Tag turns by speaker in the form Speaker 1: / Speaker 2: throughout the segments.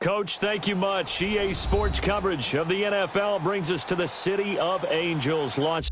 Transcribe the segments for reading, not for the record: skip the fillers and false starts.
Speaker 1: Coach, thank you much. EA Sports coverage of the NFL brings us to the City of Angels. Launch.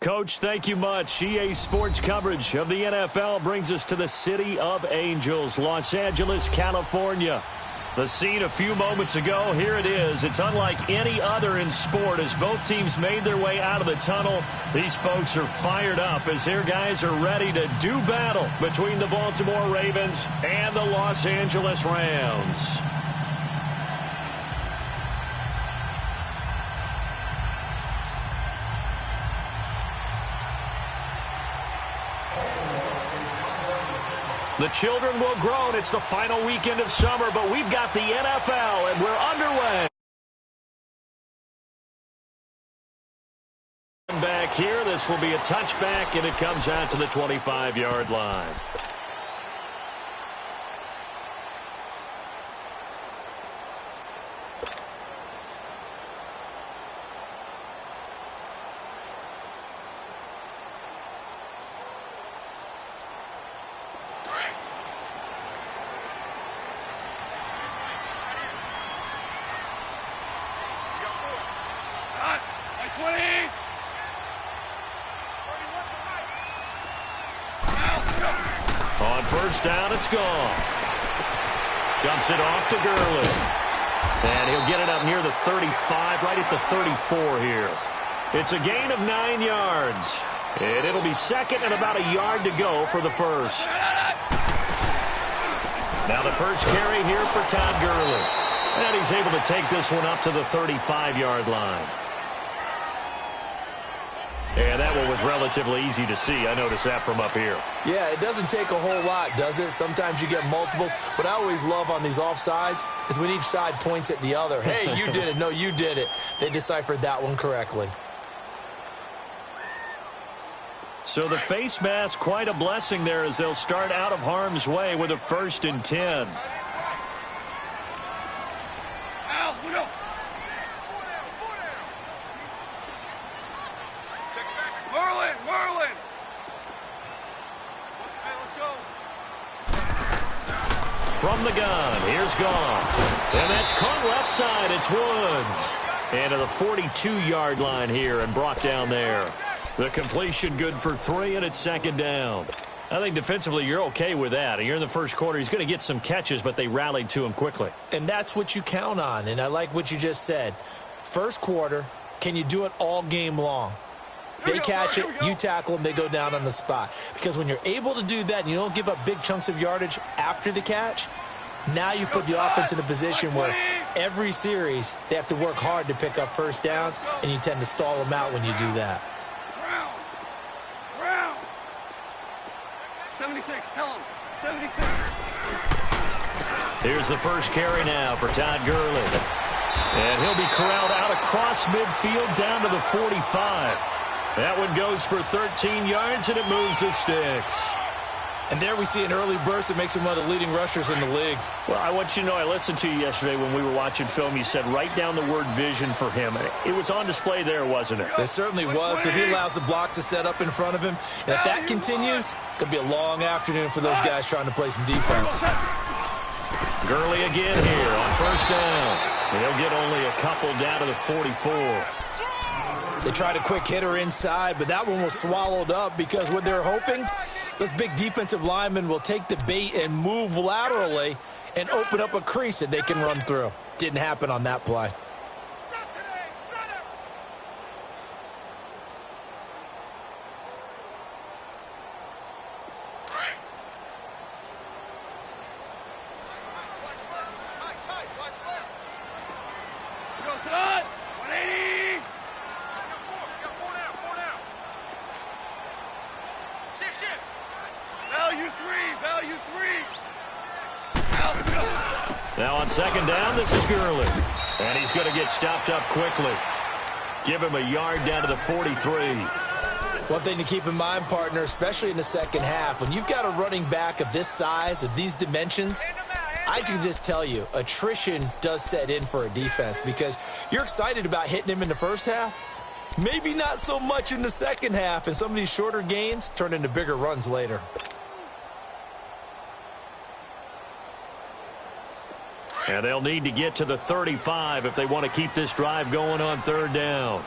Speaker 1: Coach, thank you much. EA Sports coverage of the NFL brings us to the City of Angels, Los Angeles, California. The scene a few moments ago, here it is. It's unlike any other in sport as both teams made their way out of the tunnel. These folks are fired up as their guys are ready to do battle between the Baltimore Ravens and the Los Angeles Rams. The children will groan. It's the final weekend of summer, but we've got the NFL, and we're underway. Back here, this will be a touchback, and it comes out to the 25-yard line. On first down, it's gone. Dumps it off to Gurley. And he'll get it up near the 35, right at the 34 here. It's a gain of 9 yards. And it'll be second and about a yard to go for the first. Now the first carry here for Todd Gurley. And he's able to take this one up to the 35-yard line. And that one was relatively easy to see. I noticed that from up here.
Speaker 2: Yeah, it doesn't take a whole lot, does it? Sometimes you get multiples. What I always love on these offsides is when each side points at the other. Hey, you did it. No, you did it. They deciphered that one correctly.
Speaker 1: So the face mask, quite a blessing there as they'll start out of harm's way with a 1st and 10. From the gun, here's Goff. And that's caught left side. It's Woods. And to the 42-yard line here and brought down there. The completion good for 3, and it's second down. I think defensively you're okay with that. You're in the first quarter. He's going to get some catches, but they rallied to him quickly.
Speaker 2: And that's what you count on, and I like what you just said. First quarter, can you do it all game long? They catch it, you tackle them, they go down on the spot. Because when you're able to do that and you don't give up big chunks of yardage after the catch, now you put the offense in a position where every series they have to work hard to pick up first downs, and you tend to stall them out when you do that.
Speaker 3: 76, tell him. 76.
Speaker 1: Here's the first carry now for Todd Gurley. And he'll be corralled out across midfield down to the 45. That one goes for 13 yards, and it moves the sticks.
Speaker 2: And there we see an early burst that makes him one of the leading rushers in the league.
Speaker 1: Well, I want you to know, I listened to you yesterday when we were watching film. You said write down the word vision for him. It was on display there, wasn't it?
Speaker 2: It certainly was, because he allows the blocks to set up in front of him. And if that continues, it could be a long afternoon for those guys trying to play some defense.
Speaker 1: Gurley again here on first down. And he'll get only a couple down to the 44.
Speaker 2: They tried a quick hitter inside, but that one was swallowed up because what they're hoping, those big defensive linemen will take the bait and move laterally and open up a crease that they can run through. Didn't happen on that play.
Speaker 1: Now on second down, this is Gurley. And he's going to get stopped up quickly. Give him a yard down to the 43.
Speaker 2: One thing to keep in mind, partner, especially in the second half, when you've got a running back of this size, of these dimensions, I can just tell you, attrition does set in for a defense because you're excited about hitting him in the first half. Maybe not so much in the second half, and some of these shorter gains turn into bigger runs later.
Speaker 1: And they'll need to get to the 35 if they want to keep this drive going on third down.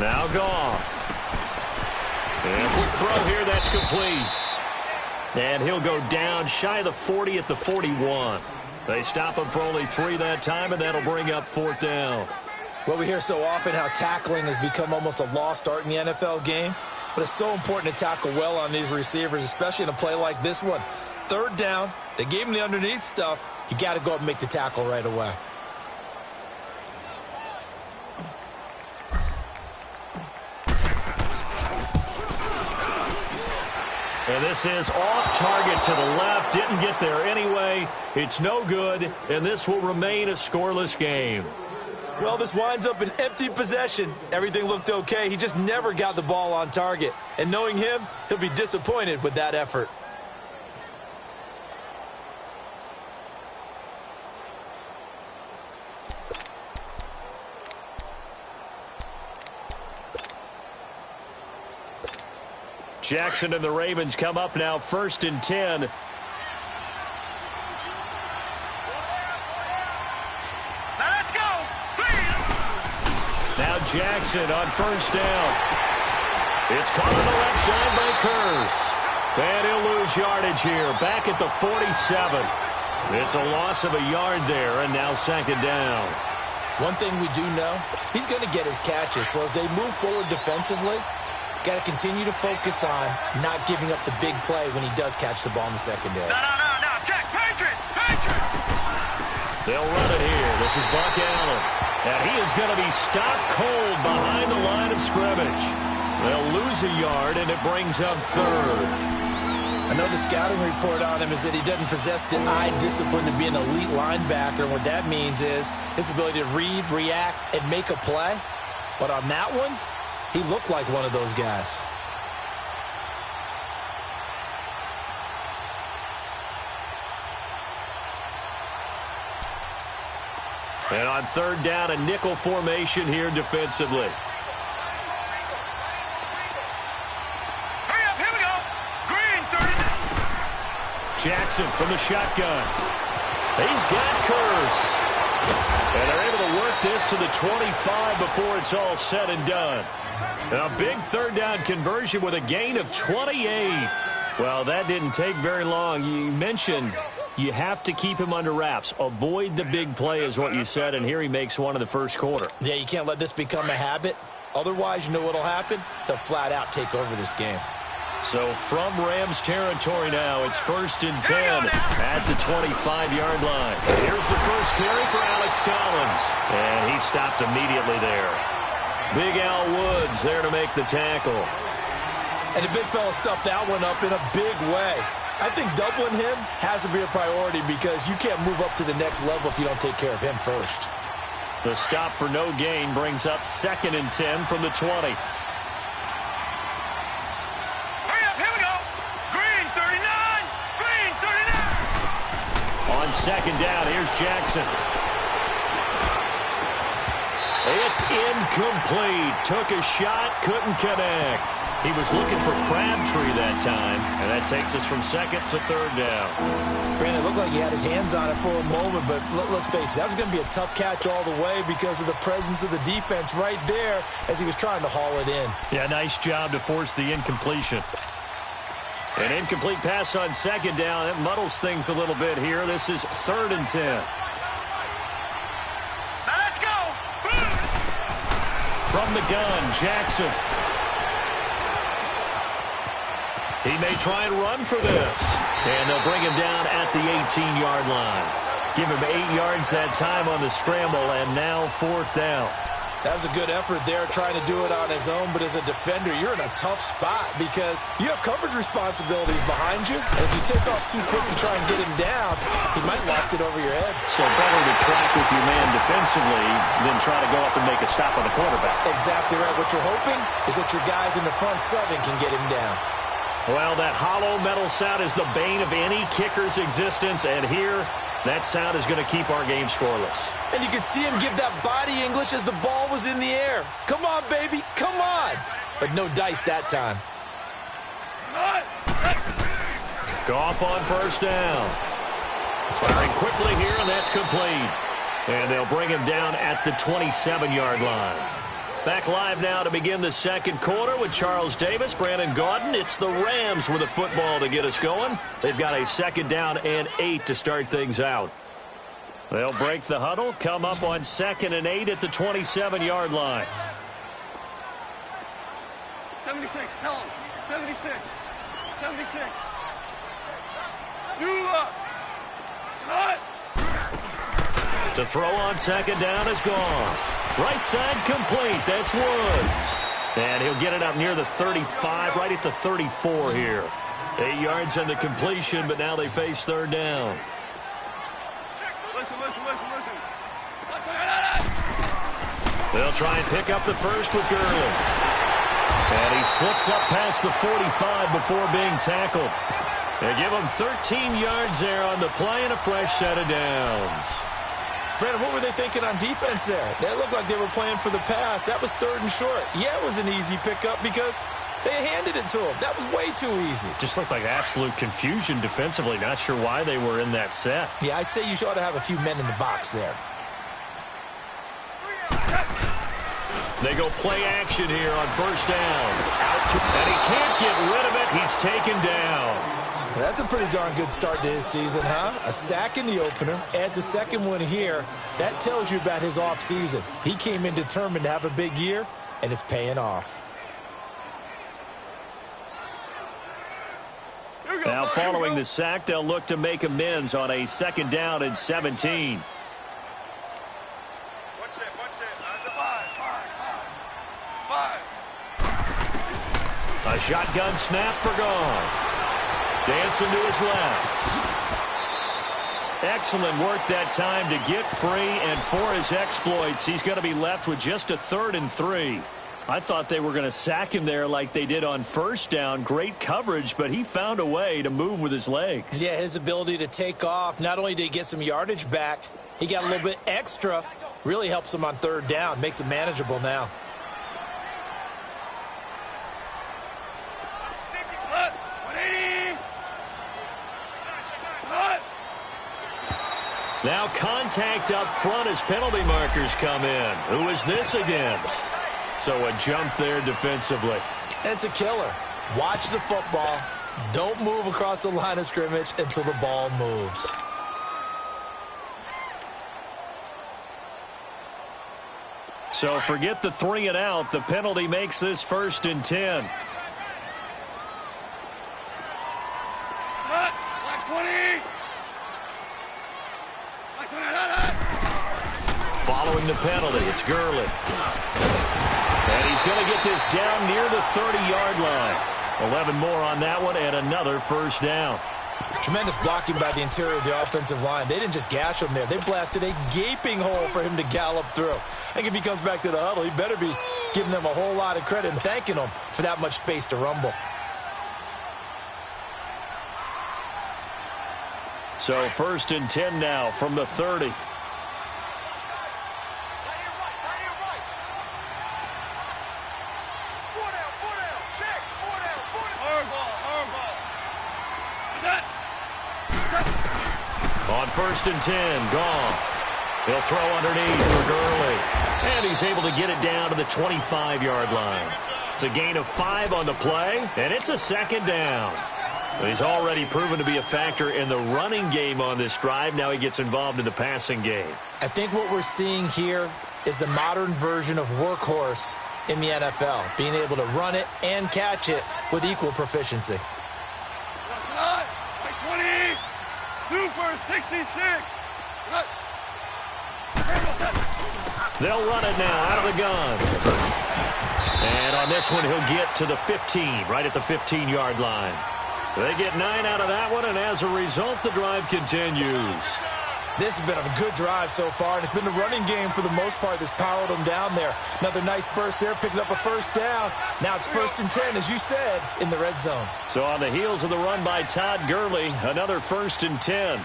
Speaker 1: Now Goff. And quick throw here, that's complete. And he'll go down shy of the 40 at the 41. They stop him for only 3 that time, and that'll bring up 4th down.
Speaker 2: Well, we hear so often how tackling has become almost a lost art in the NFL game. But it's so important to tackle well on these receivers, especially in a play like this one. 3rd down, they gave him the underneath stuff. You got to go up and make the tackle right away.
Speaker 1: And this is off target to the left. Didn't get there anyway. It's no good, and this will remain a scoreless game.
Speaker 2: Well, this winds up an empty possession. Everything looked okay. He just never got the ball on target. And knowing him, he'll be disappointed with that effort.
Speaker 1: Jackson and the Ravens come up now 1st and 10.
Speaker 3: Now let's go.
Speaker 1: Now Jackson on 1st down. It's caught on the left side by Curse. And he'll lose yardage here. Back at the 47. It's a loss of a yard there, and now 2nd down.
Speaker 2: One thing we do know, he's going to get his catches. So as they move forward defensively, got to continue to focus on not giving up the big play when he does catch the ball in the secondary.
Speaker 3: No. Jack, Patriot.
Speaker 1: They'll run it here. This is Buck Allen. And he is going to be stopped cold behind the line of scrimmage. They'll lose a yard, and it brings up 3rd.
Speaker 2: I know the scouting report on him is that he doesn't possess the eye discipline to be an elite linebacker. And what that means is his ability to read, react, and make a play. But on that one, he looked like one of those guys.
Speaker 1: And on 3rd down, a nickel formation here defensively.
Speaker 3: Hurry up, here we go. Green, 30.
Speaker 1: Jackson from the shotgun. He's got Curse. And they're able to work this to the 25 before it's all said and done. A big 3rd down conversion with a gain of 28. Well, that didn't take very long. You mentioned you have to keep him under wraps. Avoid the big play is what you said, and here he makes one in the 1st quarter.
Speaker 2: Yeah, you can't let this become a habit. Otherwise, you know what will happen? They'll flat out take over this game.
Speaker 1: So from Rams territory now, it's 1st and 10 at the 25-yard line. Here's the first carry for Alex Collins, and he stopped immediately there. Big Al Woods there to make the tackle.
Speaker 2: And the big fella stuffed that one up in a big way. I think doubling him has to be a priority because you can't move up to the next level if you don't take care of him first.
Speaker 1: The stop for no gain brings up 2nd and 10 from the 20.
Speaker 3: Hurry up, here we go. Green, 39. Green, 39.
Speaker 1: On 2nd down, here's Jackson. It's incomplete. Took a shot, couldn't connect. He was looking for Crabtree that time, and that takes us from 2nd to 3rd down.
Speaker 2: Brandon, it looked like he had his hands on it for a moment, but let's face it, that was going to be a tough catch all the way because of the presence of the defense right there as he was trying to haul it in.
Speaker 1: Yeah, nice job to force the incompletion. An incomplete pass on 2nd down. That muddles things a little bit here. This is 3rd and 10.
Speaker 3: Now let's go.
Speaker 1: From the gun, Jackson. He may try and run for this. And they'll bring him down at the 18-yard line. Give him 8 yards that time on the scramble, and now 4th down.
Speaker 2: That was a good effort there trying to do it on his own, but as a defender, you're in a tough spot because you have coverage responsibilities behind you, and if you take off too quick to try and get him down, he might loft it over your head.
Speaker 1: So better to track with your man defensively than try to go up and make a stop on the quarterback.
Speaker 2: Exactly right. What you're hoping is that your guys in the front 7 can get him down.
Speaker 1: Well, that hollow metal sound is the bane of any kicker's existence, and here, that sound is going to keep our game scoreless.
Speaker 2: And you can see him give that body English as the ball was in the air. Come on, baby, come on. But no dice that time.
Speaker 1: Goff on 1st down. Firing quickly here, and that's complete. And they'll bring him down at the 27-yard line. Back live now to begin the second quarter with Charles Davis, Brandon Gaudin. It's the Rams with a football to get us going. They've got a 2nd down and 8 to start things out. They'll break the huddle, come up on 2nd and 8 at the 27-yard line.
Speaker 3: 76, tell him. 76. 76. Do up. Cut.
Speaker 1: To throw on 2nd down is gone. Right side complete. That's Woods. And he'll get it up near the 35, right at the 34 here. 8 yards on the completion, but now they face 3rd down.
Speaker 3: Listen.
Speaker 1: They'll try and pick up the first with Gurley. And he slips up past the 45 before being tackled. They give him 13 yards there on the play and a fresh set of downs.
Speaker 2: Brandon, what were they thinking on defense there? They looked like they were playing for the pass. That was 3rd and short. Yeah, it was an easy pickup because they handed it to him. That was way too easy.
Speaker 1: Just looked like absolute confusion defensively. Not sure why they were in that set.
Speaker 2: Yeah, I'd say you ought to have a few men in the box there.
Speaker 1: They go play action here on 1st down. And he can't get rid of it. He's taken down.
Speaker 2: That's a pretty darn good start to his season, huh? A sack in the opener, adds a 2nd one here. That tells you about his offseason. He came in determined to have a big year, and it's paying off.
Speaker 1: Now following the sack, they'll look to make amends on a 2nd down and 17.
Speaker 3: Watch that. Five.
Speaker 1: A shotgun snap for Goff. Dancing to his left. Excellent work that time to get free, and for his exploits, he's going to be left with just a 3rd and 3. I thought they were going to sack him there like they did on 1st down. Great coverage, but he found a way to move with his legs.
Speaker 2: Yeah, his ability to take off, not only did he get some yardage back, he got a little bit extra. Really helps him on 3rd down, makes it manageable now.
Speaker 1: Now contact up front as penalty markers come in. Who is this against? So a jump there defensively.
Speaker 2: It's a killer. Watch the football. Don't move across the line of scrimmage until the ball moves.
Speaker 1: So forget the 3 and out. The penalty makes this 1st and 10.
Speaker 3: Cut. Black 20.
Speaker 1: Following the penalty, it's Gurley. And he's going to get this down near the 30-yard line. 11 more on that one and another 1st down.
Speaker 2: Tremendous blocking by the interior of the offensive line. They didn't just gash him there. They blasted a gaping hole for him to gallop through. I think if he comes back to the huddle, he better be giving them a whole lot of credit and thanking them for that much space to rumble.
Speaker 1: So 1st and 10 now from the 30. On 1st and 10, Goff. He'll throw underneath for Gurley. And he's able to get it down to the 25-yard line. It's a gain of 5 on the play, and it's a 2nd down. He's already proven to be a factor in the running game on this drive. Now he gets involved in the passing game.
Speaker 2: I think what we're seeing here is the modern version of workhorse in the NFL, being able to run it and catch it with equal proficiency.
Speaker 3: Super 66.
Speaker 1: They'll run it now out of the gun. And on this one, he'll get to the 15, right at the 15-yard line. They get 9 out of that one, and as a result, the drive continues.
Speaker 2: This has been a good drive so far, and it's been the running game for the most part that's powered them down there. Another nice burst there, picking up a 1st down. Now it's 1st and 10, as you said, in the red zone.
Speaker 1: So on the heels of the run by Todd Gurley, another 1st and 10.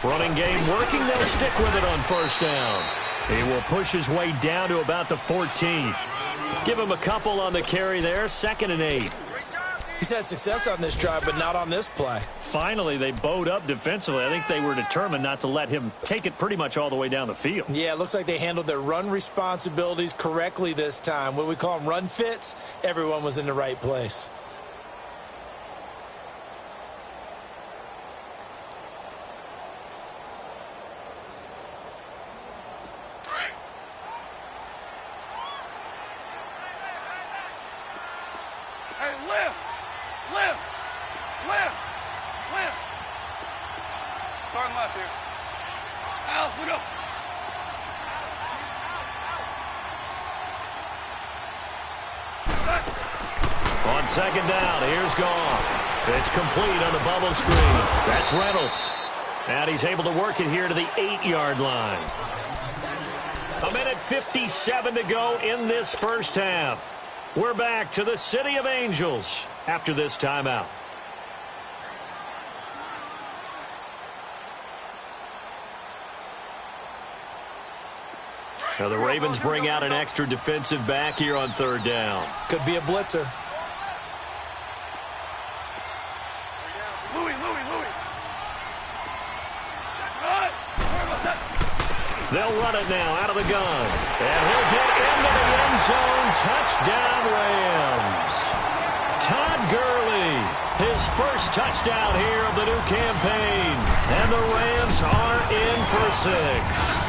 Speaker 1: Running game working. They'll stick with it on 1st down. He will push his way down to about the 14. Give him a couple on the carry there, 2nd and 8.
Speaker 2: He's had success on this drive, but not on this play.
Speaker 1: Finally, they bowed up defensively. I think they were determined not to let him take it pretty much all the way down the field.
Speaker 2: Yeah, it looks like they handled their run responsibilities correctly this time. What we call them run fits, everyone was in the right place.
Speaker 3: Starting left here. Al, we go.
Speaker 1: On 2nd down, here's Goff. It's complete on the bubble screen. That's Reynolds. And he's able to work it here to the 8-yard line. 1:57 to go in this first half. We're back to the City of Angels after this timeout. Now the Ravens bring out an extra defensive back here on 3rd down.
Speaker 2: Could be a blitzer.
Speaker 3: Louis.
Speaker 1: They'll run it now out of the gun. And he'll get into the end zone. Touchdown, Rams. Todd Gurley, his first touchdown here of the new campaign. And the Rams are in for 6.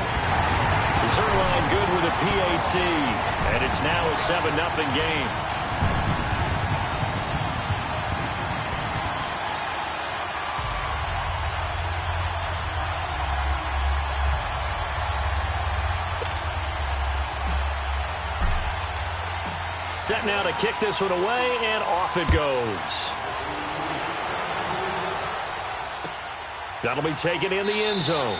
Speaker 1: Zerline good with a PAT, and it's now a 7-0 game. Set now to kick this one away, and off it goes. That'll be taken in the end zone.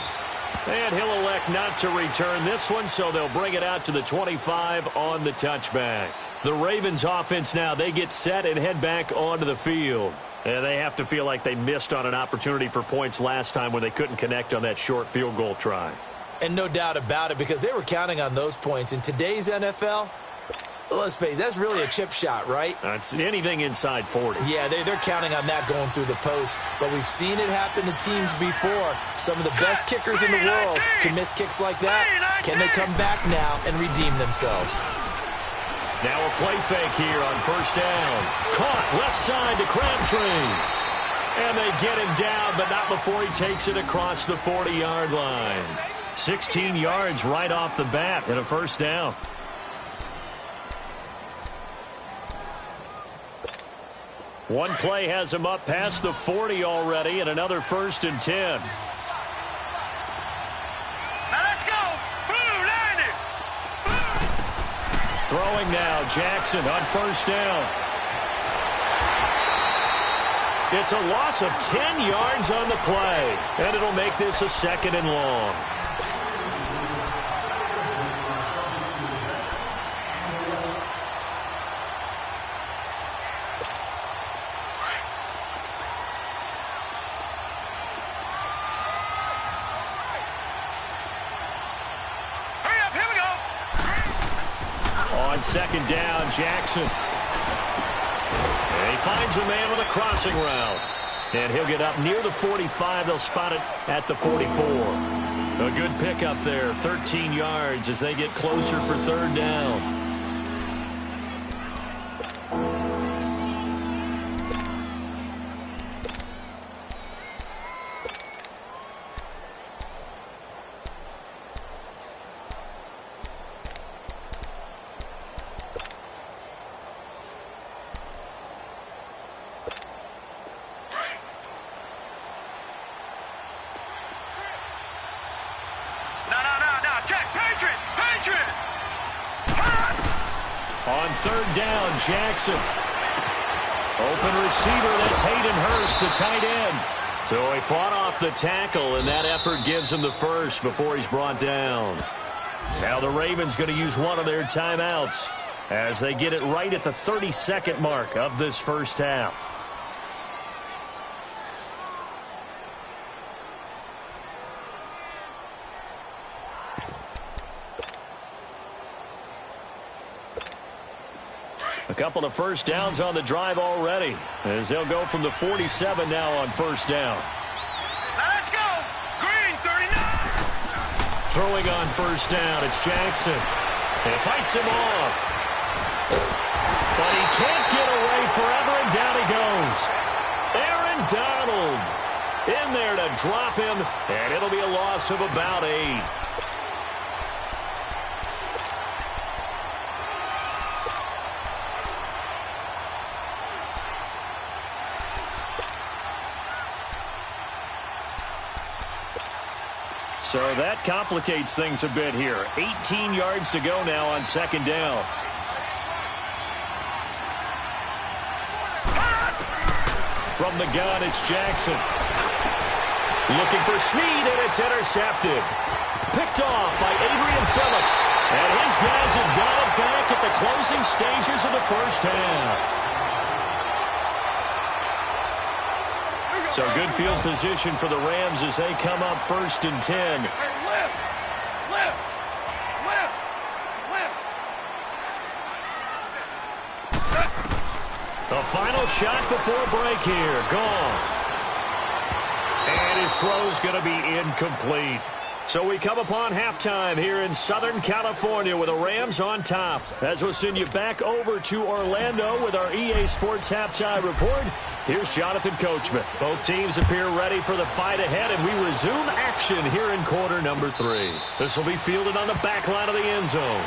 Speaker 1: And he'll elect not to return this one, so they'll bring it out to the 25 on the touchback. The Ravens offense now, they get set and head back onto the field. And they have to feel like they missed on an opportunity for points last time when they couldn't connect on that short field goal try.
Speaker 2: And no doubt about it, because they were counting on those points. In today's NFL, let's face it, that's really a chip shot, right?
Speaker 1: It's anything inside 40.
Speaker 2: Yeah, they're counting on that going through the post. But we've seen it happen to teams before. Some of the best kickers in the world can miss kicks like that. Can they come back now and redeem themselves?
Speaker 1: Now a play fake here on 1st down. Caught left side to Crabtree. And they get him down, but not before he takes it across the 40-yard line. 16 yards right off the bat and a 1st down. One play has him up past the 40 already, and another 1st and 10.
Speaker 3: Now let's go. Blue, land it.
Speaker 1: Throwing now, Jackson on 1st down. It's a loss of 10 yards on the play, and it'll make this a 2nd and long. On 2nd down, Jackson. And he finds a man with a crossing route. And he'll get up near the 45. They'll spot it at the 44. A good pickup there, 13 yards as they get closer for 3rd down. On 3rd down, Jackson. Open receiver, that's Hayden Hurst, the tight end. So he fought off the tackle, and that effort gives him the 1st before he's brought down. Now the Ravens going to use one of their timeouts as they get it right at the 32nd mark of this first half. A couple of first downs on the drive already, as they'll go from the 47 now on first down.
Speaker 3: Let's go. Green 39.
Speaker 1: Throwing on first down, it's Jackson. And fights him off. But he can't get away forever, and down he goes. Aaron Donald in there to drop him, and it'll be a loss of about 8. So that complicates things a bit here. 18 yards to go now on second down. From the gun, it's Jackson. Looking for Snead, and it's intercepted. Picked off by Adrian Phillips. And his guys have got it back at the closing stages of the first half. So good field position for the Rams as they come up first and 10.
Speaker 3: Hey, lift.
Speaker 1: The final shot before break here. Goff. And his throw's going to be incomplete. So we come upon halftime here in Southern California with the Rams on top. As we'll send you back over to Orlando with our EA Sports Halftime Report. Here's Jonathan Coachman. Both teams appear ready for the fight ahead, and we resume action here in quarter number 3. This will be fielded on the back line of the end zone.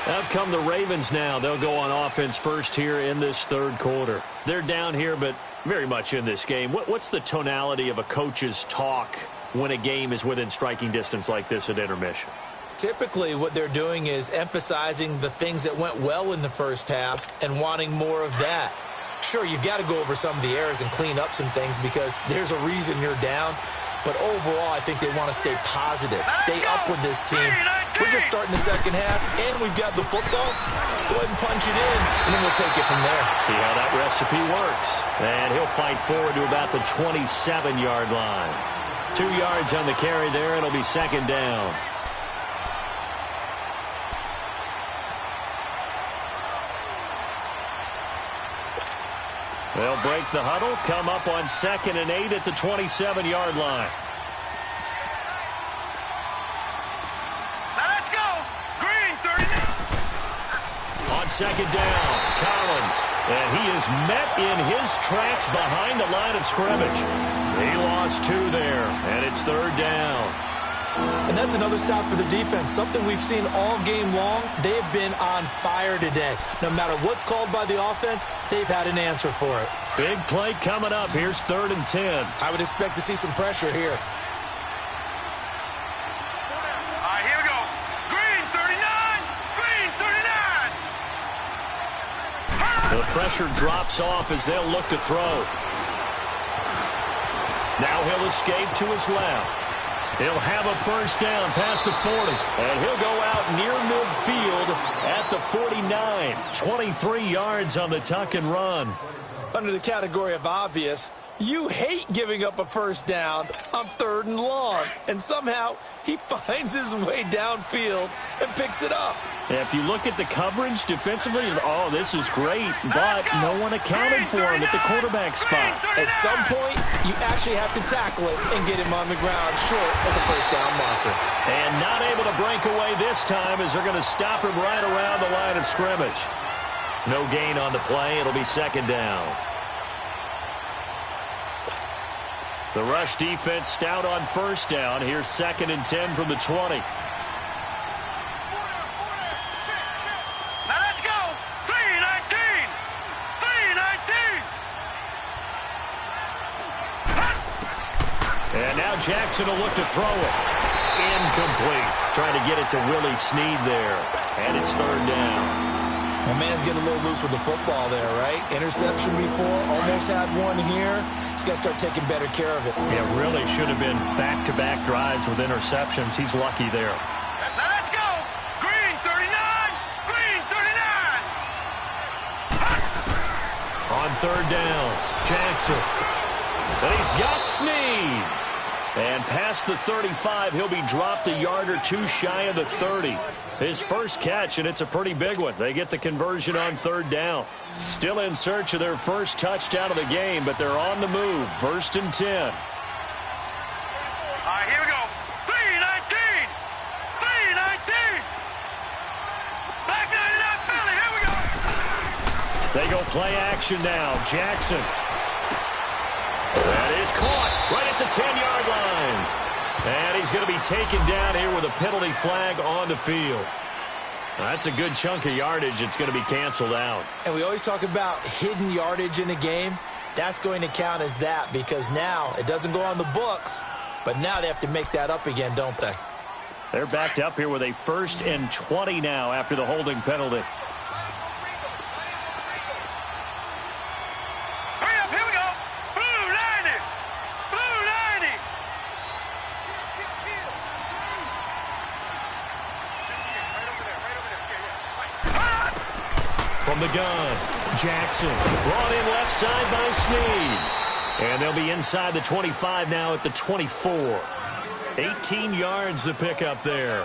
Speaker 1: Out come the Ravens now. They'll go on offense first here in this third quarter. They're down here, but very much in this game. What's the tonality of a coach's talk when a game is within striking distance like this at intermission?
Speaker 2: Typically, what they're doing is emphasizing the things that went well in the first half and wanting more of that. Sure, you've got to go over some of the errors and clean up some things because there's a reason you're down. But overall, I think they want to stay positive, stay up with this team. We're just starting the second half, and we've got the football. Let's go ahead and punch it in, and then we'll take it from there.
Speaker 1: See how that recipe works. And he'll fight forward to about the 27-yard line. 2 yards on the carry there. It'll be second down. They'll break the huddle, come up on 2nd and 8 at the 27-yard line.
Speaker 3: Let's go. Green 39.
Speaker 1: On second down, Collins. And he is met in his tracks behind the line of scrimmage. He lost 2 there, and it's third down.
Speaker 2: And that's another stop for the defense, something we've seen all game long. They've been on fire today. No matter what's called by the offense, they've had an answer for it.
Speaker 1: Big play coming up. Here's 3rd and 10.
Speaker 2: I would expect to see some pressure here.
Speaker 3: All right, here we go. Green 39. Green 39.
Speaker 1: The pressure drops off as they'll look to throw. Now he'll escape to his left. He'll have a first down past the 40. And he'll go out near midfield at the 49. 23 yards on the tuck and run.
Speaker 2: Under the category of obvious, you hate giving up a first down on 3rd and long. And somehow he finds his way downfield and picks it up.
Speaker 1: If you look at the coverage defensively, oh, this is great, but no one accounted for him at the quarterback spot.
Speaker 2: At some point, you actually have to tackle it and get him on the ground short of the first down marker.
Speaker 1: And not able to break away this time as they're going to stop him right around the line of scrimmage. No gain on the play. It'll be second down. The rush defense stout on first down. Here's 2nd and 10 from the 20. And now Jackson will look to throw it. Incomplete. Trying to get it to Willie Snead there. And it's 3rd down.
Speaker 2: My man's getting a little loose with the football there, right? Interception before, almost had one here. He's got to start taking better care of it.
Speaker 1: Yeah, really should have been back-to-back drives with interceptions. He's lucky there.
Speaker 3: Let's go. Green 39. Green 39.
Speaker 1: On 3rd down, Jackson. And he's got Snead. And past the 35, he'll be dropped a yard or two shy of the 30. His first catch, and it's a pretty big one. They get the conversion on third down. Still in search of their first touchdown of the game, but they're on the move. 1st and 10.
Speaker 3: All right, here we go. 3-19. 3-19. Back 99 Philly. Here we go.
Speaker 1: They go play action now. Jackson. That is caught right at the 10-yard line. And he's going to be taken down here with a penalty flag on the field. That's a good chunk of yardage. It's going to be canceled out.
Speaker 2: And we always talk about hidden yardage in a game. That's going to count as that because now it doesn't go on the books, but now they have to make that up again, don't they?
Speaker 1: They're backed up here with a 1st and 20 now after the holding penalty. From the gun, Jackson brought in left side by Snead. And they'll be inside the 25 now at the 24. 18 yards to pick up there.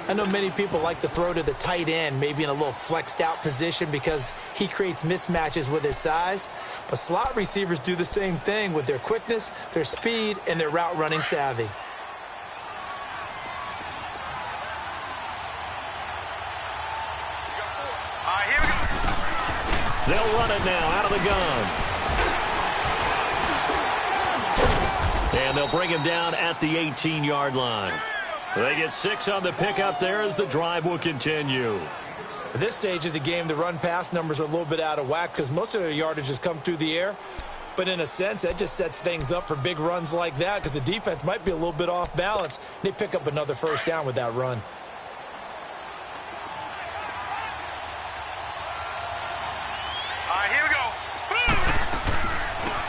Speaker 2: I know many people like to throw to the tight end, maybe in a little flexed out position because he creates mismatches with his size. But slot receivers do the same thing with their quickness, their speed, and their route running savvy.
Speaker 1: They'll run it now out of the gun. And they'll bring him down at the 18-yard line. They get 6 on the pickup there as the drive will continue.
Speaker 2: At this stage of the game, the run-pass numbers are a little bit out of whack because most of their yardage has come through the air. But in a sense, that just sets things up for big runs like that because the defense might be a little bit off balance. They pick up another first down with that run.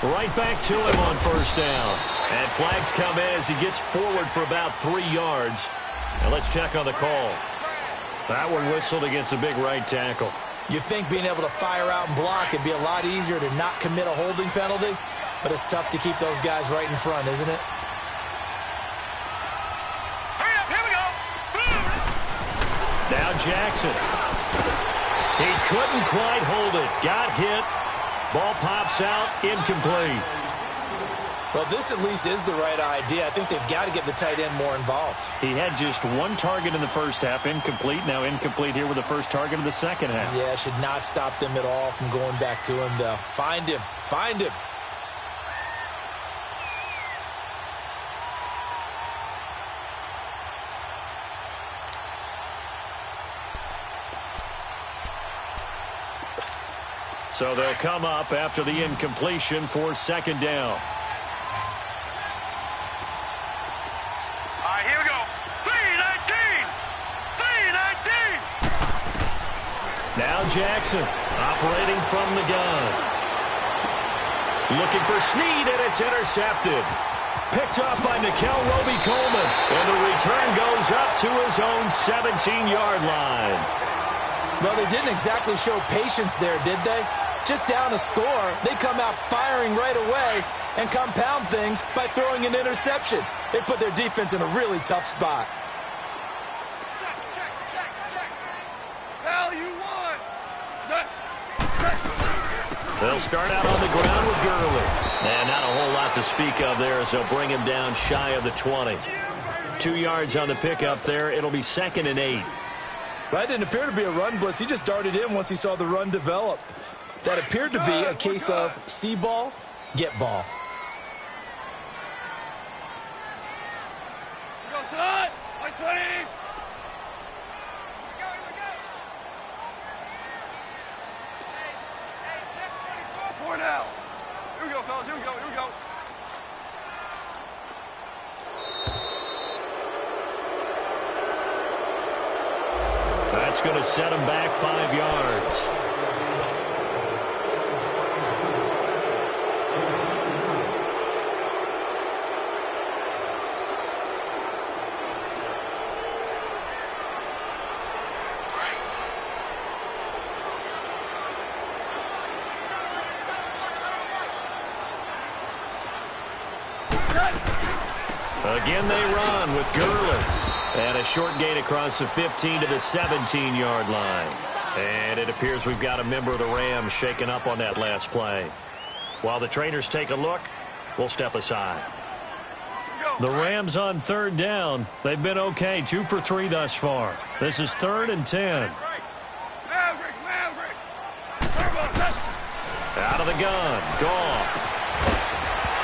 Speaker 1: Right back to him on first down. And flags come in as he gets forward for about 3 yards. And let's check on the call. That one whistled against a big right tackle.
Speaker 2: You'd think being able to fire out and block would be a lot easier to not commit a holding penalty, but it's tough to keep those guys right in front, isn't it?
Speaker 3: Hurry up, here we go.
Speaker 1: Now Jackson. He couldn't quite hold it. Got hit. Ball pops out, incomplete.
Speaker 2: Well, this at least is the right idea. I think they've got to get the tight end more involved.
Speaker 1: He had just 1 target in the first half, incomplete. Now incomplete here with the first target of the second half.
Speaker 2: Yeah, should not stop them at all from going back to him, though. Find him. Find him.
Speaker 1: So they'll come up after the incompletion for second down.
Speaker 3: All right, here we go. 3-19. 3-19.
Speaker 1: Now Jackson operating from the gun. Looking for Snead, and it's intercepted. Picked off by Nickel Roby-Coleman. And the return goes up to his own 17-yard line.
Speaker 2: Well, they didn't exactly show patience there, did they? Just down a score, they come out firing right away and compound things by throwing an interception. They put their defense in a really tough spot.
Speaker 3: Check. Hell, you won.
Speaker 1: They'll start out on the ground with Gurley. And not a whole lot to speak of there as they'll bring him down shy of the 20. 2 yards on the pickup there. It'll be 2nd and 8.
Speaker 2: That didn't appear to be a run blitz. He just darted in once he saw the run develop. That appeared to be a case of see ball, get ball.
Speaker 3: Go, son. 120. Four now. Here we go, fellas. Here we go.
Speaker 1: That's going to set him back 5 yards. Again they run with Gurley. And a short gain across the 15 to the 17-yard line. And it appears we've got a member of the Rams shaken up on that last play. While the trainers take a look, we'll step aside. The Rams on third down. They've been okay, 2 for 3 thus far. This is 3rd and 10. Out of the gun. Goff.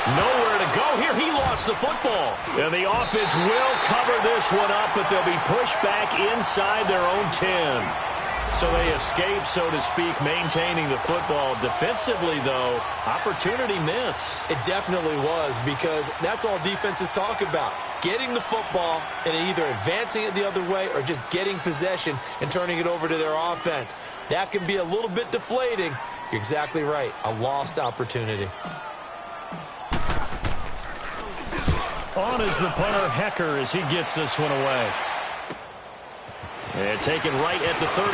Speaker 1: Nowhere to go here. He lost the football. And the offense will cover this one up, but they'll be pushed back inside their own 10. So they escape, so to speak, maintaining the football. Defensively, though, opportunity miss.
Speaker 2: It definitely was, because that's all defenses talk about. Getting the football and either advancing it the other way or just getting possession and turning it over to their offense. That can be a little bit deflating. You're exactly right. A lost opportunity.
Speaker 1: On is the punter, Hecker, as he gets this one away. And taken right at the 35.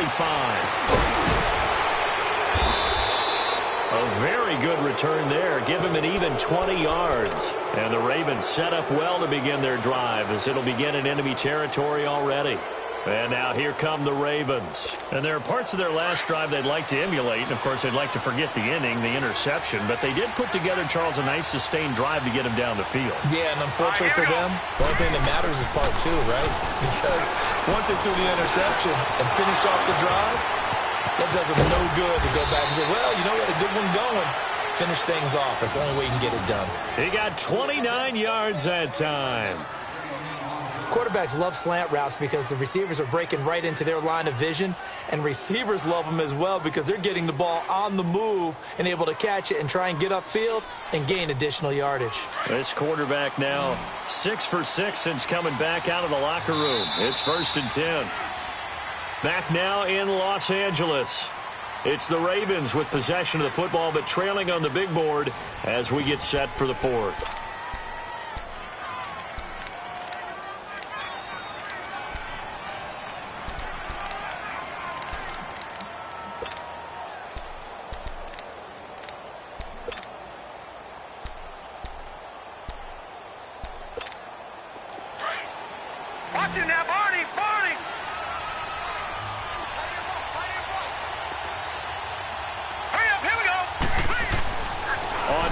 Speaker 1: A very good return there. Give him an even 20 yards. And the Ravens set up well to begin their drive, as it'll begin in enemy territory already. And now here come the Ravens. And there are parts of their last drive they'd like to emulate. And, of course, they'd like to forget the inning, the interception. But they did put together, Charles, a nice sustained drive to get him down the field.
Speaker 2: Yeah, and unfortunately for them, the only thing that matters is part 2, right? Because once they threw the interception and finished off the drive, that does them no good to go back and say, well, you know, we had a good one going. Finish things off. That's the only way you can get it done.
Speaker 1: He got 29 yards that time.
Speaker 2: Quarterbacks love slant routes because the receivers are breaking right into their line of vision, and receivers love them as well because they're getting the ball on the move and able to catch it and try and get upfield and gain additional yardage.
Speaker 1: This quarterback now 6 for 6 since coming back out of the locker room. It's 1st and 10. Back now in Los Angeles. It's the Ravens with possession of the football, but trailing on the big board as we get set for the 4th.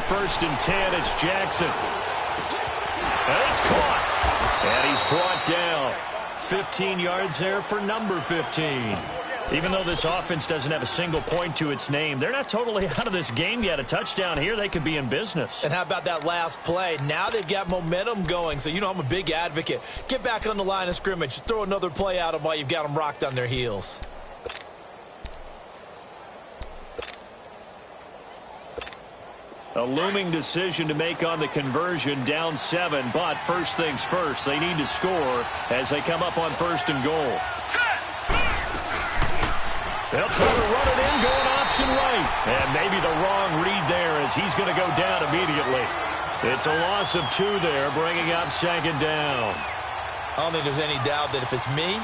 Speaker 1: First and 10, it's Jackson. And it's caught. And he's brought down. 15 yards there for number 15. Even though this offense doesn't have a single point to its name, they're not totally out of this game yet. A touchdown here, they could be in business.
Speaker 2: And how about that last play? Now they've got momentum going. So, you know, I'm a big advocate. Get back on the line of scrimmage. Throw another play at them while you've got them rocked on their heels.
Speaker 1: A looming decision to make on the conversion, down 7, but first things first, they need to score as they come up on 1st and goal. They'll try to run it in, going option right. And maybe the wrong read there as he's going to go down immediately. It's a loss of 2 there, bringing up 2nd down.
Speaker 2: I don't think there's any doubt that if it's me,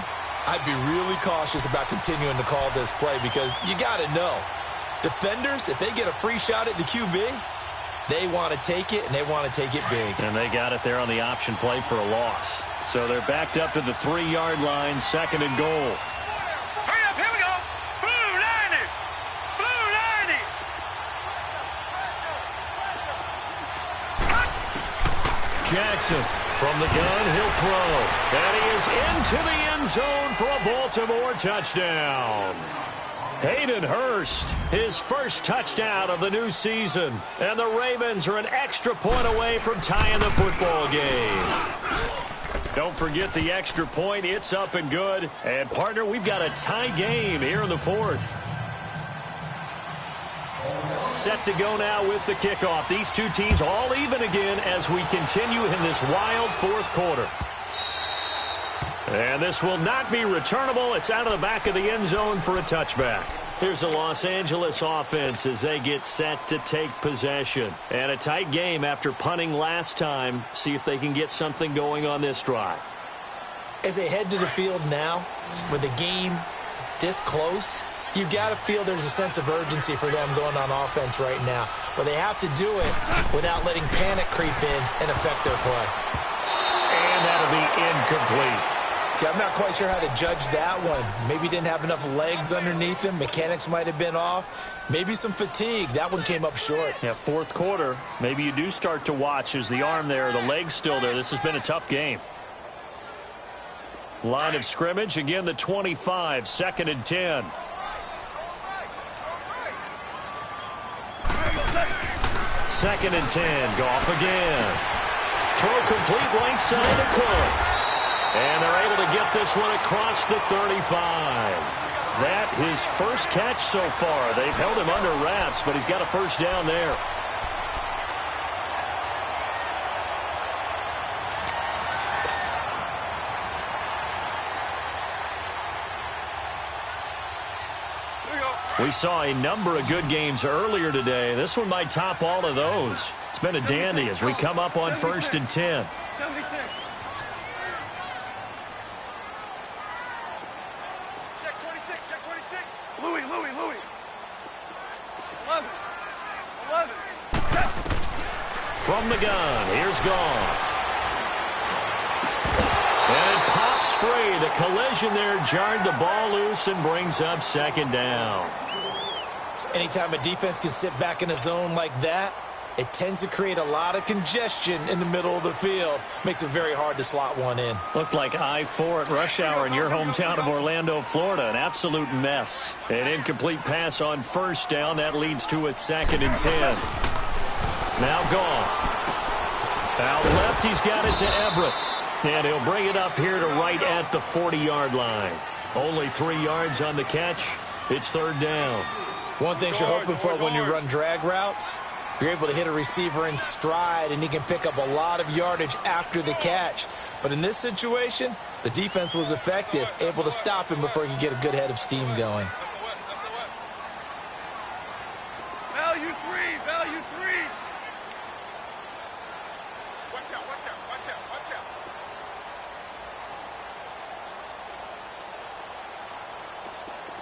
Speaker 2: I'd be really cautious about continuing to call this play because you got to know, defenders, if they get a free shot at the QB, they want to take it, and they want to take it big.
Speaker 1: And they got it there on the option play for a loss. So they're backed up to the 3-yard line, 2nd and goal.
Speaker 3: Hurry up, here we go. Blue 90. Blue 90.
Speaker 1: Jackson from the gun, he'll throw. And he is into the end zone for a Baltimore touchdown. Hayden Hurst, his first touchdown of the new season. And the Ravens are an extra point away from tying the football game. Don't forget the extra point. It's up and good. And, partner, we've got a tie game here in the 4th. Set to go now with the kickoff. These two teams all even again as we continue in this wild 4th quarter. And this will not be returnable. It's out of the back of the end zone for a touchback. Here's the Los Angeles offense as they get set to take possession. And a tight game after punting last time. See if they can get something going on this drive.
Speaker 2: As they head to the field now, with the game this close, you've got to feel there's a sense of urgency for them going on offense right now. But they have to do it without letting panic creep in and affect their play.
Speaker 1: will be incomplete.
Speaker 2: See, I'm not quite sure how to judge that one. Maybe didn't have enough legs underneath him. Mechanics might have been off. Maybe some fatigue. That one came up short.
Speaker 1: Yeah, fourth quarter. Maybe you do start to watch. Is the arm there, the leg's still there. This has been a tough game. Line of scrimmage, again the 25, 2nd and 10. Second and 10, Goff again. Throw complete right side to Cooks. And they're able to get this one across the 35. That his first catch so far. They've held him under wraps, but he's got a first down there. We saw a number of good games earlier today. This one might top all of those. It's been a dandy as we come up on 1st and 10.
Speaker 3: 76. Check 26, check 26. Louis. 11.
Speaker 1: From the gun, here's Goff. And it pops free. The collision there jarred the ball loose and brings up 2nd down.
Speaker 2: Anytime a defense can sit back in a zone like that, it tends to create a lot of congestion in the middle of the field. Makes it very hard to slot one in.
Speaker 1: Looked like I-4 at rush hour in your hometown of Orlando, Florida. An absolute mess. An incomplete pass on 1st down. That leads to a 2nd and 10. Now Goff. Out left, he's got it to Everett. And he'll bring it up here to right at the 40-yard line. Only 3 yards on the catch. It's 3rd down.
Speaker 2: One thing you're hoping for when you run drag routes, you're able to hit a receiver in stride, and he can pick up a lot of yardage after the catch. But in this situation, the defense was effective, able to stop him before he could get a good head of steam going.
Speaker 3: Value 3. Watch out.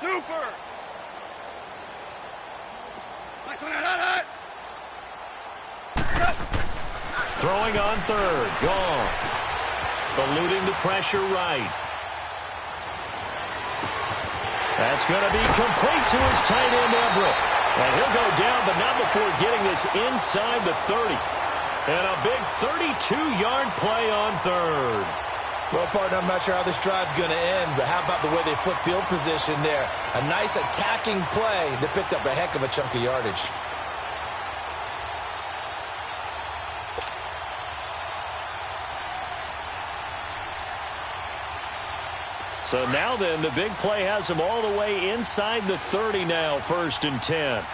Speaker 3: Super.
Speaker 1: Throwing on 3rd. Goff. Eluding the pressure right. That's going to be complete to his tight end, Everett. And he'll go down, but not before getting this inside the 30. And a big 32-yard play on 3rd.
Speaker 2: Well, partner, I'm not sure how this drive's going to end, but how about the way they flip field position there? A nice attacking play that picked up a heck of a chunk of yardage.
Speaker 1: So now then, the big play has him all the way inside the 30 now, 1st and 10.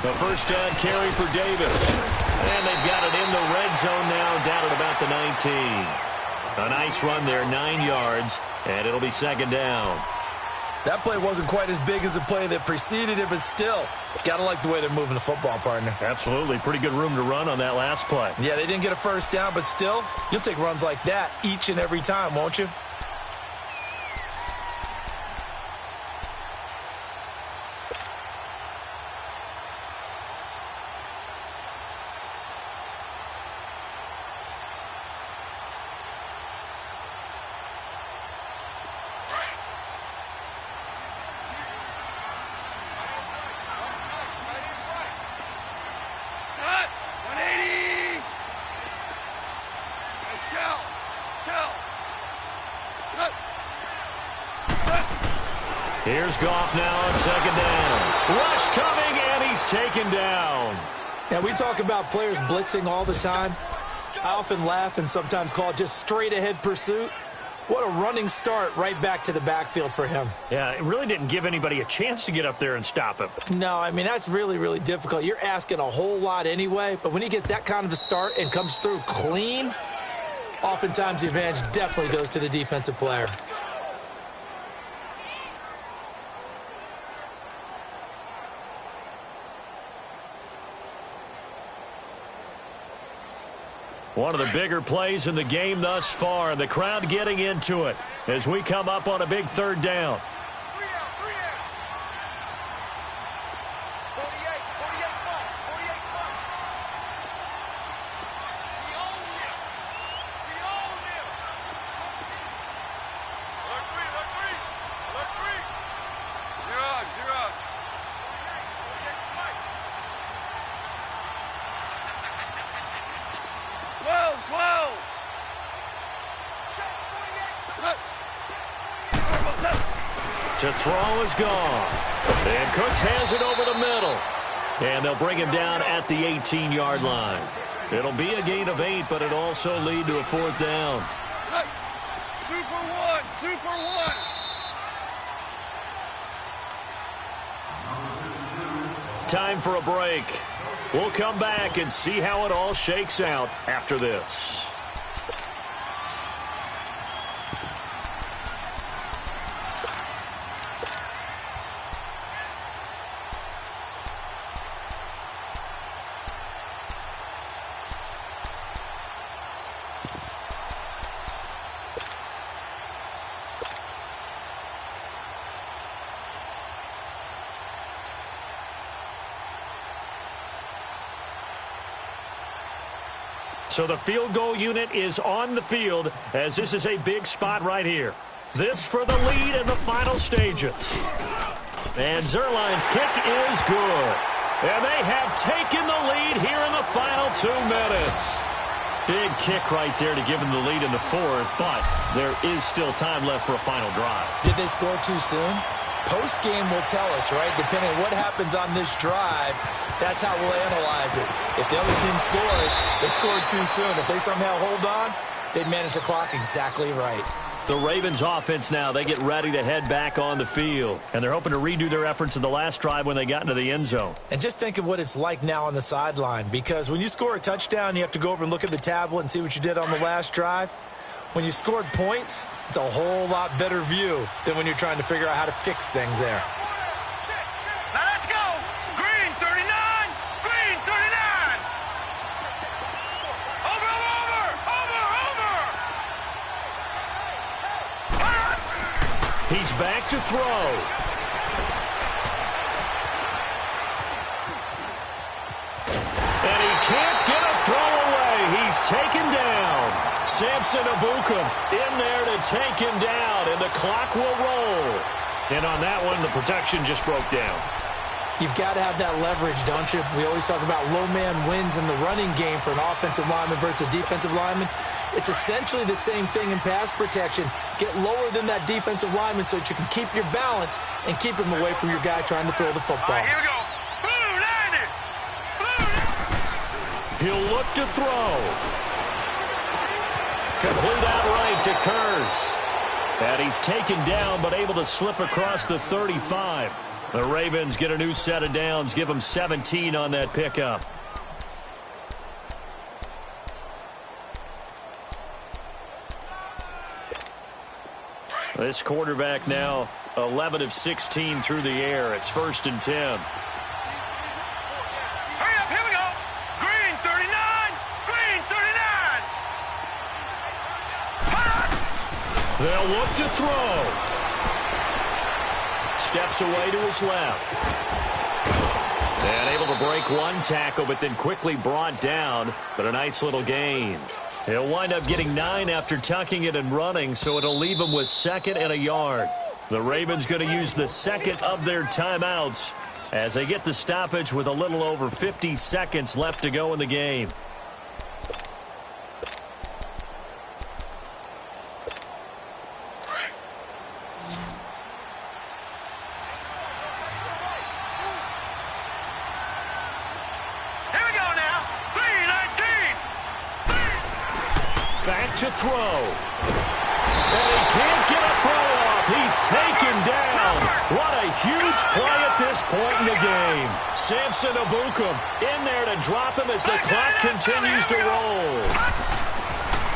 Speaker 1: The first down carry for Davis. And they've got it in the red zone now, down at about the 19. A nice run there, 9 yards, and it'll be 2nd down.
Speaker 2: That play wasn't quite as big as the play that preceded it, but still, gotta like the way they're moving the football, partner.
Speaker 1: Absolutely. Pretty good room to run on that last play.
Speaker 2: Yeah, they didn't get a first down, but still, you'll take runs like that each and every time, won't you?
Speaker 1: Here's Goff now on 2nd down. Rush coming, and he's taken down.
Speaker 2: Now, we talk about players blitzing all the time. I often laugh and sometimes call it just straight-ahead pursuit. What a running start right back to the backfield for him.
Speaker 1: Yeah, it really didn't give anybody a chance to get up there and stop him.
Speaker 2: No, I mean, that's really, really difficult. You're asking a whole lot anyway, but when he gets that kind of a start and comes through clean, oftentimes the advantage definitely goes to the defensive player.
Speaker 1: One of the bigger plays in the game thus far, and the crowd getting into it as we come up on a big third down. To throw is gone. And Cooks has it over the middle. And they'll bring him down at the 18-yard line. It'll be a gain of 8, but it'll also lead to a fourth down.
Speaker 3: Super one, super one.
Speaker 1: Time for a break. We'll come back and see how it all shakes out after this. So the field goal unit is on the field as this is a big spot right here. This for the lead in the final stages. And Zerline's kick is good. And they have taken the lead here in the final 2 minutes. Big kick right there to give them the lead in the fourth, but there is still time left for a final drive.
Speaker 2: Did they score too soon? Post-game will tell us, right? Depending on what happens on this drive, that's how we'll analyze it. If the other team scores, they scored too soon. If they somehow hold on, they'd manage the clock exactly right.
Speaker 1: The Ravens offense now, they get ready to head back on the field. And they're hoping to redo their efforts in the last drive when they got into the end zone.
Speaker 2: And just think of what it's like now on the sideline. Because when you score a touchdown, you have to go over and look at the tablet and see what you did on the last drive. When you scored points, it's a whole lot better view than when you're trying to figure out how to fix things there.
Speaker 3: Now let's go. Green 39. Green 39. Over.
Speaker 1: He's back to throw. And he can't get a throw away. He's taken down. Samson Abukum in there to take him down, and the clock will roll. And on that one, the protection just broke down.
Speaker 2: You've got to have that leverage, don't you? We always talk about low man wins in the running game for an offensive lineman versus a defensive lineman. It's essentially the same thing in pass protection. Get lower than that defensive lineman so that you can keep your balance and keep him away from your guy trying to throw the football.
Speaker 3: All right, here we go. Blue 90.
Speaker 1: He'll look to throw. Complete outright to Kurtz. And he's taken down but able to slip across the 35. The Ravens get a new set of downs, give them 17 on that pickup. This quarterback now 11 of 16 through the air. It's 1st and 10.
Speaker 3: Hurry up, here we go. Green 39. Green 39.
Speaker 1: They'll look to throw. Steps away to his left. And able to break one tackle, but then quickly brought down. But a nice little gain. He'll wind up getting 9 after tucking it and running, so it'll leave him with 2nd and a yard. The Ravens going to use the 2nd of their timeouts as they get the stoppage with a little over 50 seconds left to go in the game. To throw. And he can't get a throw off. He's taken down. What a huge play at this point in the game. Samson Abukum in there to drop him as the clock continues to roll.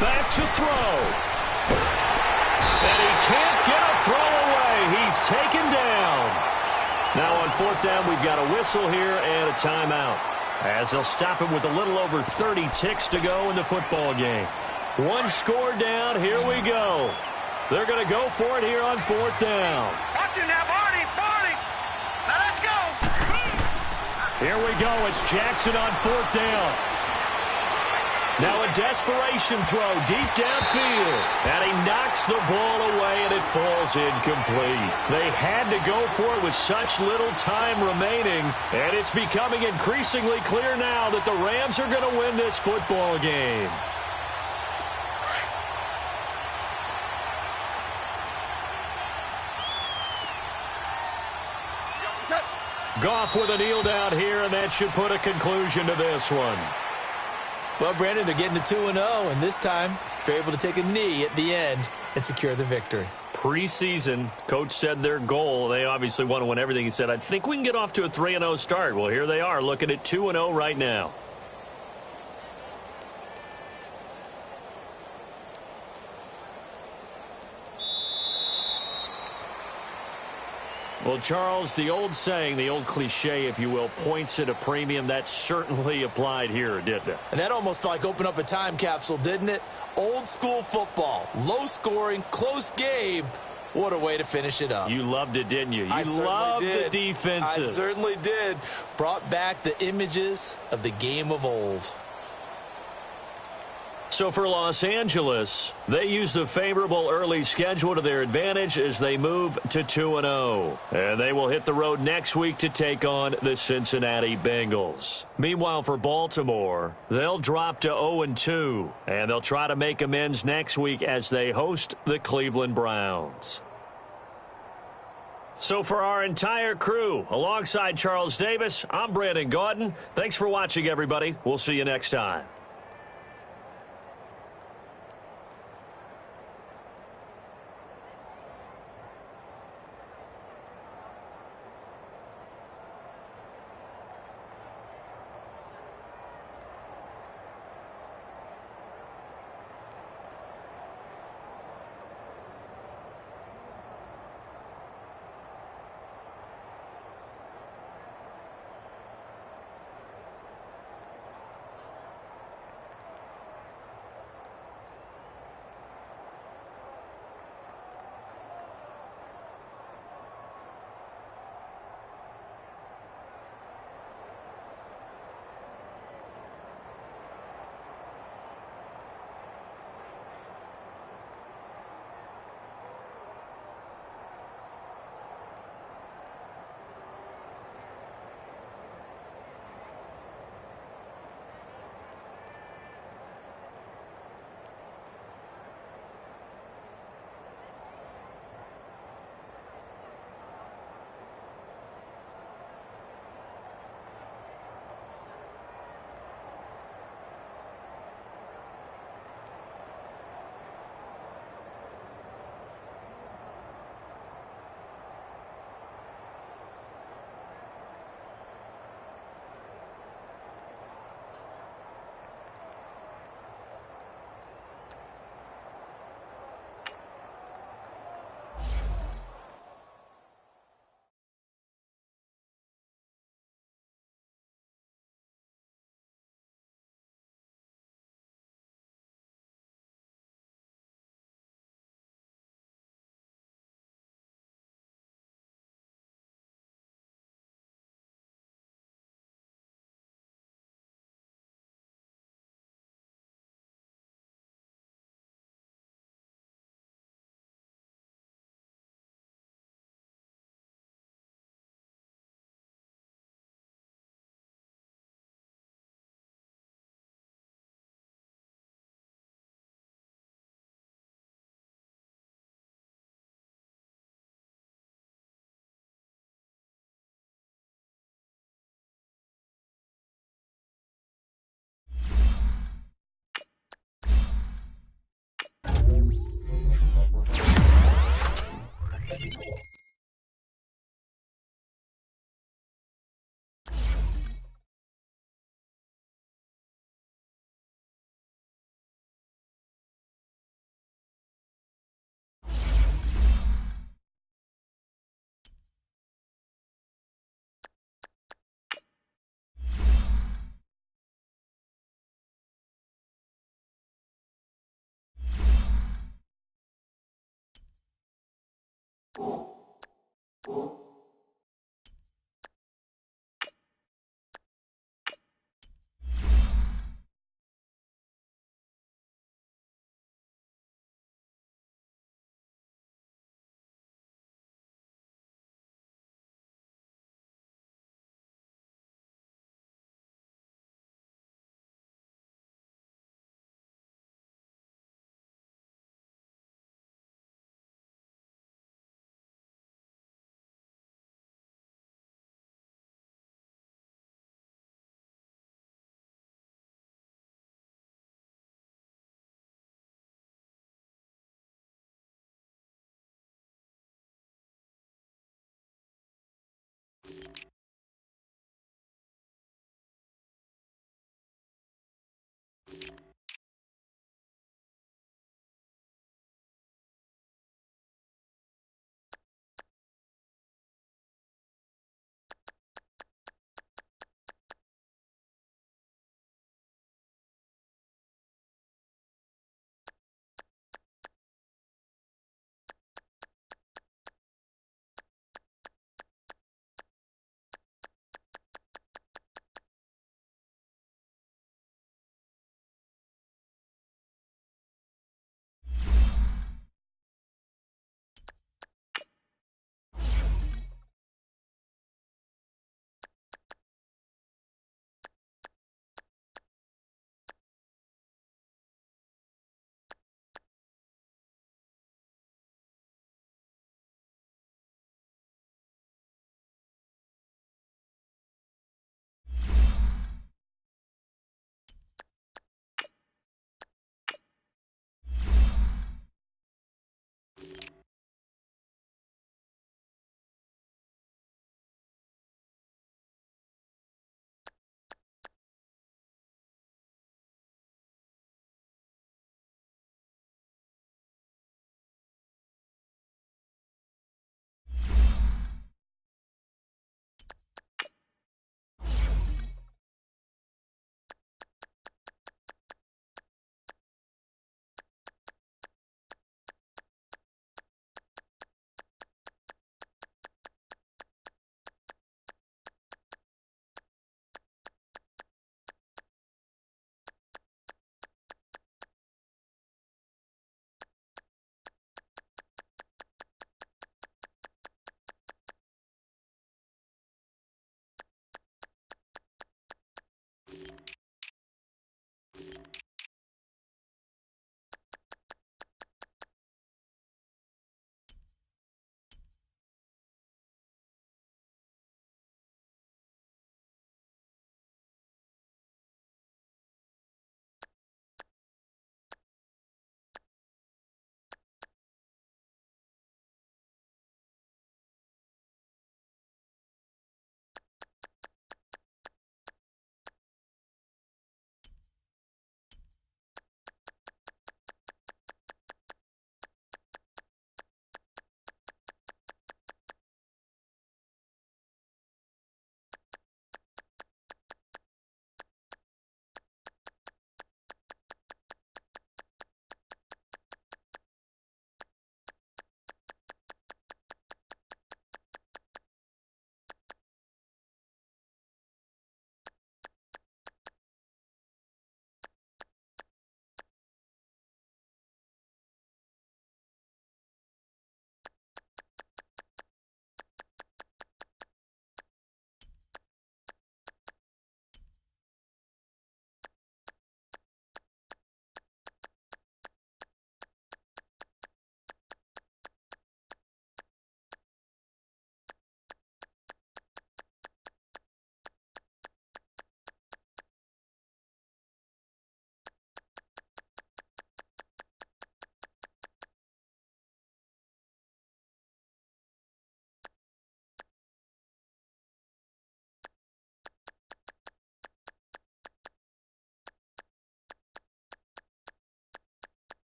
Speaker 1: Back to throw. And he can't get a throw away. He's taken down. Now on 4th down, we've got a whistle here and a timeout. as they'll stop it with a little over 30 ticks to go in the football game. One score down. Here we go. They're going to go for it here on 4th down.
Speaker 3: Watch him now, Barney. Barney. Now let's go.
Speaker 1: Here we go. It's Jackson on 4th down. Now a desperation throw deep downfield. And he knocks the ball away, and it falls incomplete. They had to go for it with such little time remaining, and it's becoming increasingly clear now that the Rams are going to win this football game. Goff with a kneel down here, and that should put a conclusion to this one.
Speaker 2: Well, Brandon, they're getting to 2-0, and this time they're able to take a knee at the end and secure the victory.
Speaker 1: Preseason, coach said their goal, they obviously want to win everything. He said, I think we can get off to a 3-0 start. Well, here they are looking at 2-0 right now. Well, Charles, the old saying, the old cliche, if you will, points at a premium, that certainly applied here, didn't it?
Speaker 2: And that almost like opened up a time capsule, didn't it? Old school football, low scoring, close game. What a way to finish it up.
Speaker 1: You loved it, didn't you? You loved the defenses.
Speaker 2: I certainly did. Brought back the images of the game of old.
Speaker 1: So for Los Angeles, they use the favorable early schedule to their advantage as they move to 2-0. And they will hit the road next week to take on the Cincinnati Bengals. Meanwhile, for Baltimore, they'll drop to 0-2. And they'll try to make amends next week as they host the Cleveland Browns. So for our entire crew, alongside Charles Davis, I'm Brandon Gaudin. Thanks for watching, everybody. We'll see you next time.